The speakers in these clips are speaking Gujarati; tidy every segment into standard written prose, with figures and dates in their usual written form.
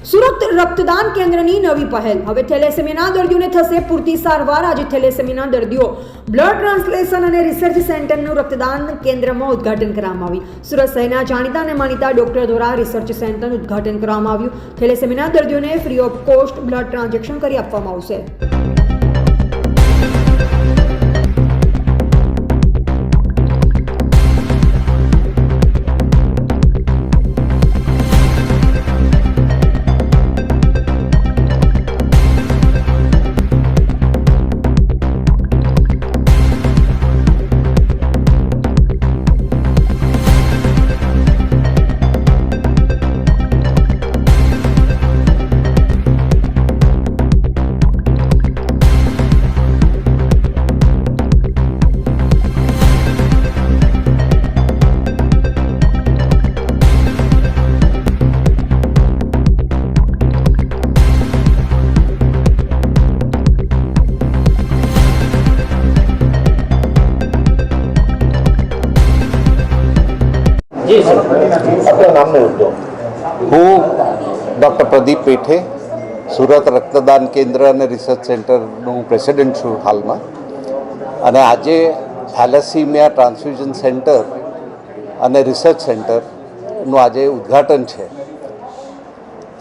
સુરત રક્તદાન કેન્દ્રની નવી પહેલ. હવે થેલેસેમિયાના દર્દીઓને થશે પૂરતી સારવાર. આજે થેલેસેમિયાના દર્દીઓ બ્લડ ટ્રાન્સલેશન અને રિસર્ચ સેન્ટરનું રક્તદાન કેન્દ્રમાં ઉદ્ઘાટન કરવામાં આવ્યું. સુરત શહેરના જાણીતા અને માનીતા ડોક્ટર દ્વારા રિસર્ચ સેન્ટરનું ઉદ્ઘાટન કરવામાં આવ્યું. થેલેસેમિયાના દર્દીઓને free of cost blood transaction કરી આપવામાં આવશે. હું ડૉક્ટર પ્રદીપ પેઠે સુરત રક્તદાન કેન્દ્ર અને રિસર્ચ સેન્ટરનું પ્રેસિડેન્ટ છું હાલમાં. અને આજે થેલેસીમિયા ટ્રાન્સફ્યુઝન સેન્ટર અને રિસર્ચ સેન્ટરનું આજે ઉદ્ઘાટન છે.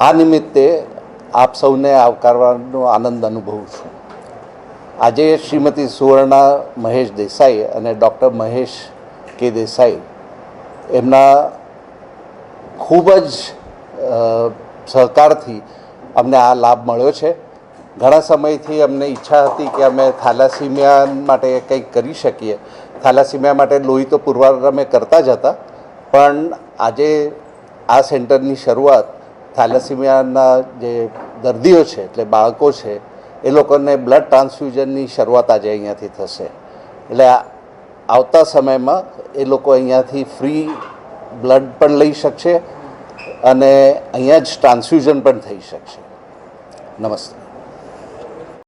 આ નિમિત્તે આપ સૌને આવકારવાનો આનંદ અનુભવું છું. આજે શ્રીમતી સુવર્ણા મહેશ દેસાઈ અને ડૉક્ટર મહેશ કે દેસાઈ એમના ખૂબ જ સહકારથી અમને આ લાભ મળ્યો છે. ઘણા સમયથી અમને ઈચ્છા હતી કે અમે થેલેસીમિયા માટે કંઈક કરી શકીએ. થેલેસીમિયા માટે લોહી તો પુરવાર અમે કરતા જ હતા, પણ આજે આ સેન્ટરની શરૂઆત થેલેસીમિયાના જે દર્દીઓ છે, એટલે બાળકો છે, એ લોકોને બ્લડ ટ્રાન્સફ્યુઝનની શરૂઆત આજે અહીંયાથી થશે. એટલે આવતા સમયમાં એ લોકો અહીંયાથી ફ્રી બ્લડ પણ લઈ શકશે અને અહીંયા જ ટ્રાન્સફ્યુઝન પણ થઈ શકશે. નમસ્તે.